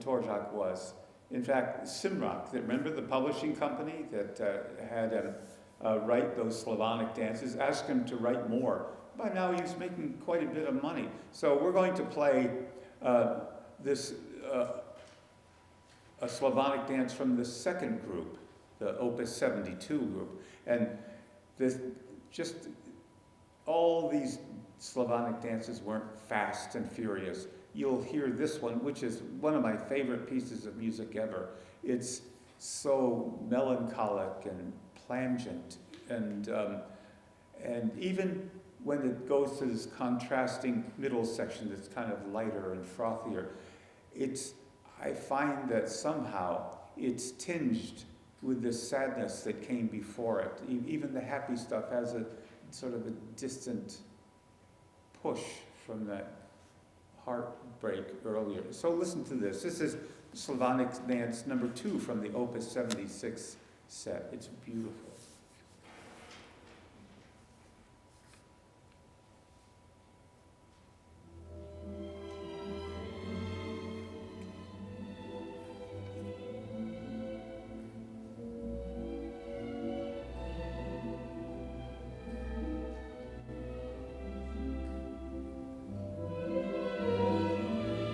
Dvorak was. In fact, Simrak, remember the publishing company that had him write those Slavonic dances, asked him to write more. By now he was making quite a bit of money. So we're going to play this a Slavonic dance from the second group, the Opus 72 group. And this, just all these Slavonic dances weren't fast and furious. You'll hear this one, which is one of my favorite pieces of music ever. It's so melancholic and plangent, and even when it goes to this contrasting middle section that's kind of lighter and frothier, I find that somehow it's tinged with the sadness that came before it. Even the happy stuff has a sort of a distant push from that heartbreak earlier. So listen to this. This is Slavonic Dance number 2 from the Opus 76 set. It's beautiful.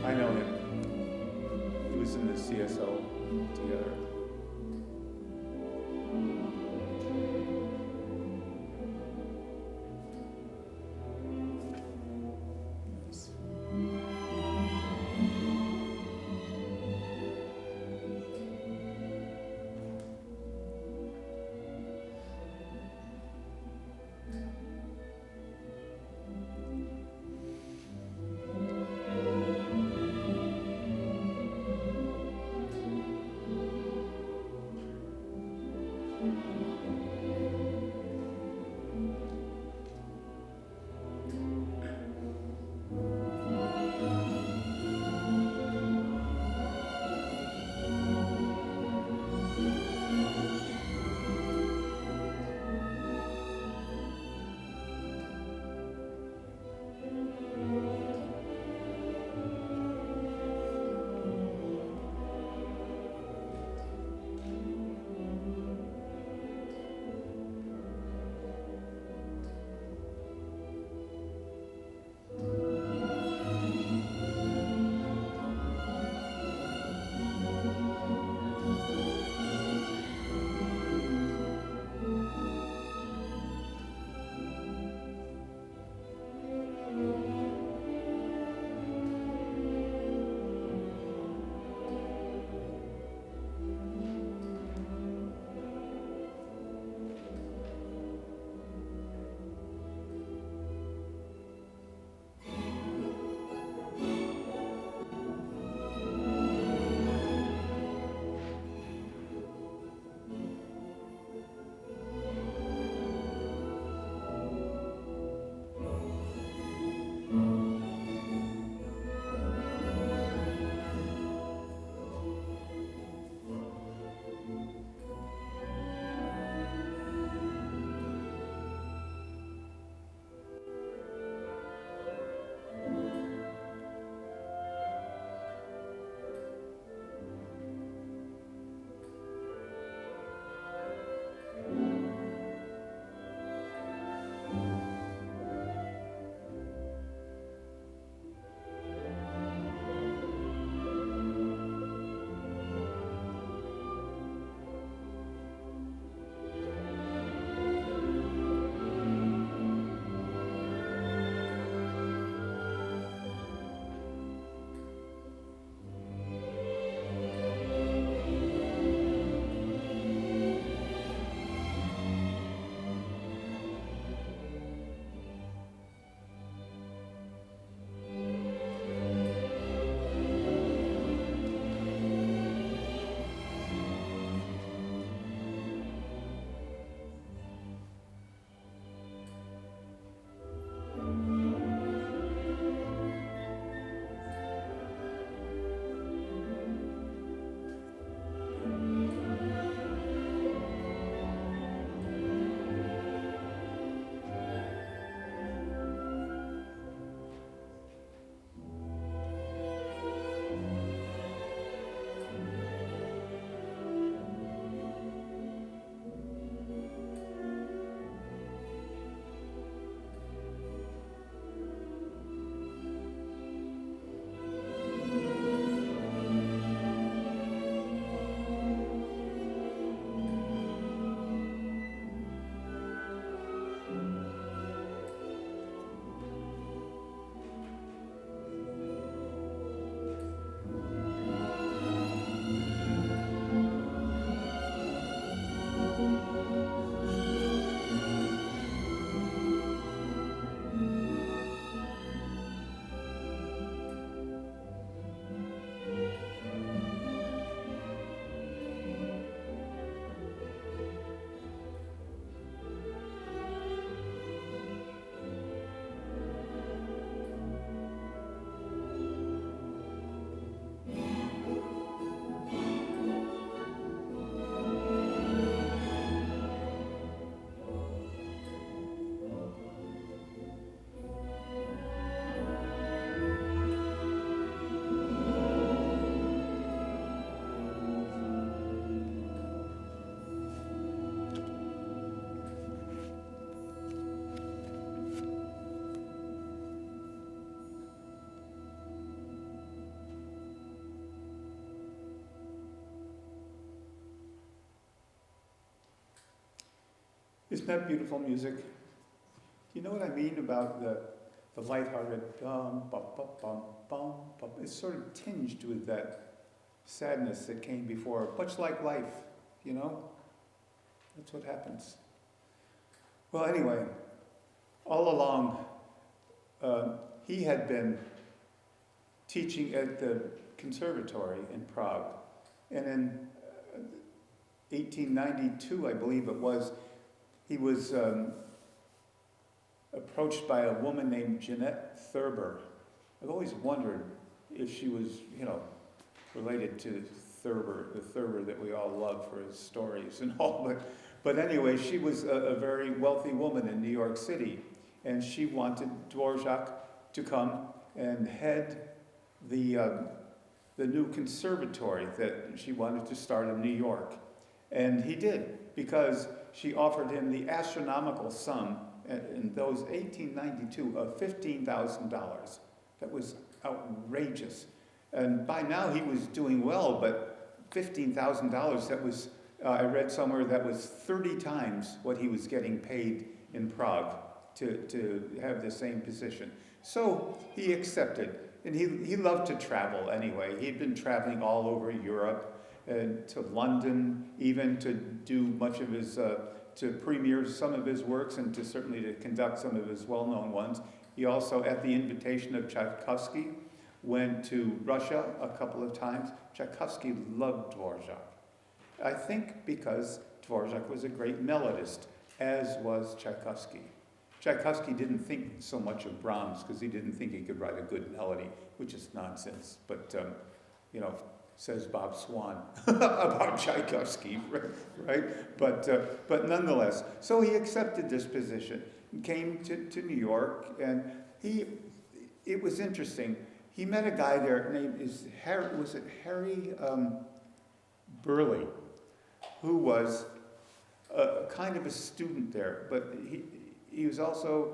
I know him. He was in the CSO together. Isn't that beautiful music? Do you know what I mean about the lighthearted bum, bum, bum, bum, bum, bum? It's sort of tinged with that sadness that came before, much like life, you know? That's what happens. Well, anyway, all along, he had been teaching at the conservatory in Prague. And in 1892, I believe it was, he was approached by a woman named Jeanette Thurber. I've always wondered if she was, related to Thurber, the Thurber that we all love for his stories and all. But anyway, she was a very wealthy woman in New York City, and she wanted Dvorak to come and head the new conservatory that she wanted to start in New York. And he did, because she offered him the astronomical sum in those 1892 of $15,000. That was outrageous. And by now he was doing well, but $15,000, that was, I read somewhere, that was 30 times what he was getting paid in Prague to have the same position. So he accepted. And he loved to travel anyway. He'd been traveling all over Europe, and to London, even to do much of his, to premiere some of his works, and certainly to conduct some of his well-known ones. He also, at the invitation of Tchaikovsky, went to Russia a couple of times. Tchaikovsky loved Dvorak. I think because Dvorak was a great melodist, as was Tchaikovsky. Tchaikovsky didn't think so much of Brahms because he didn't think he could write a good melody, which is nonsense. But, says Bob Swan about Tchaikovsky, right? But nonetheless, so he accepted this position, came to New York, and it was interesting. He met a guy there named Harry Burley, who was kind of a student there, but he was also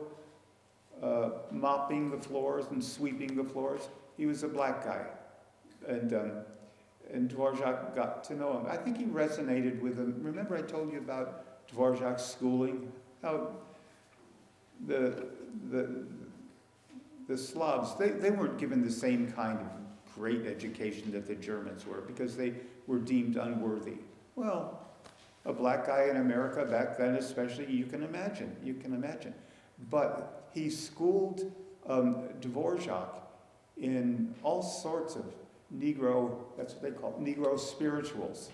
mopping the floors and sweeping the floors. He was a black guy, and Dvorak got to know him. I think he resonated with him. Remember I told you about Dvorak's schooling? How the Slavs, they weren't given the same kind of great education that the Germans were because they were deemed unworthy. Well, a black guy in America back then especially, you can imagine. But he schooled Dvorak in all sorts of Negro, that's what they call it, Negro spirituals.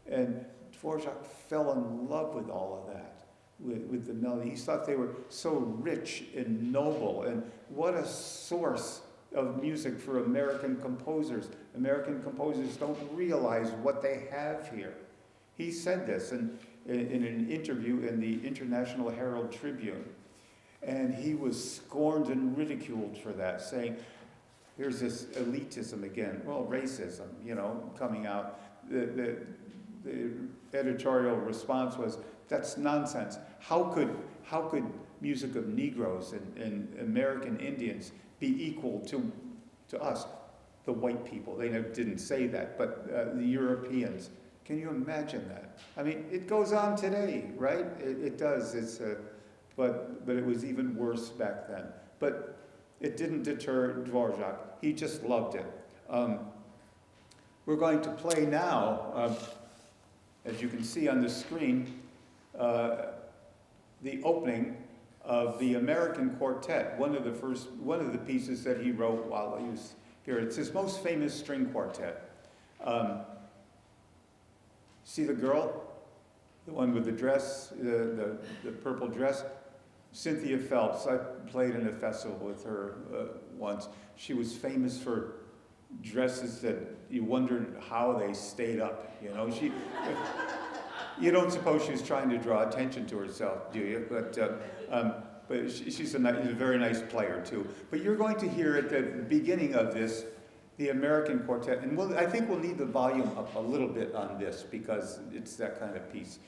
And Dvorak fell in love with all of that, with the melody. He thought they were so rich and noble, and what a source of music for American composers. American composers don't realize what they have here. He said this in an interview in the International Herald Tribune, and he was scorned and ridiculed for that, saying, here's this elitism again, well, racism, coming out. The editorial response was, that's nonsense. How could music of Negroes and American Indians be equal to us, the white people? They didn't say that, but the Europeans. Can you imagine that? I mean, it goes on today, right? It does. But it was even worse back then. But it didn't deter Dvorak. He just loved it. We're going to play now, as you can see on the screen, the opening of the American Quartet, one of the pieces that he wrote while he was here. It's his most famous string quartet. See the girl, the one with the dress, the purple dress? Cynthia Phelps. I played in a festival with her once. She was famous for dresses that you wondered how they stayed up. You don't suppose she was trying to draw attention to herself, do you? But she's a very nice player too. But you're going to hear at the beginning of this, the American Quartet, and I think we'll need the volume up a little bit on this because it's that kind of piece.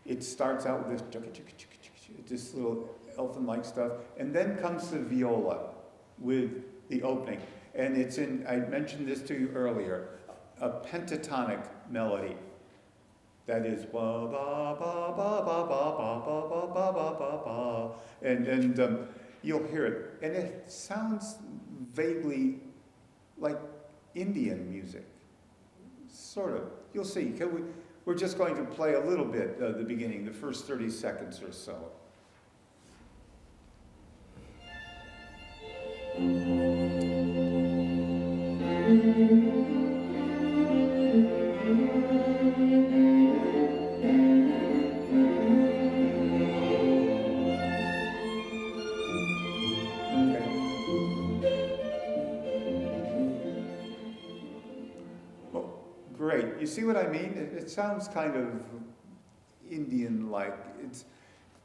It starts out with this little elfin-like stuff, and then comes the viola with the opening. And it's I mentioned this to you earlier, a pentatonic melody. That is ba ba ba ba ba ba ba ba ba ba ba ba ba, and you'll hear it, and it sounds vaguely like Indian music, sort of. You'll see. We're just going to play a little bit at the beginning, the first 30 seconds or so. Great. You see what I mean? It sounds kind of Indian-like.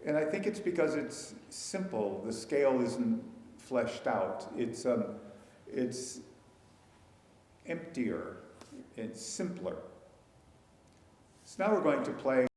And I think it's because it's simple. The scale isn't fleshed out. It's emptier. It's simpler. So now we're going to play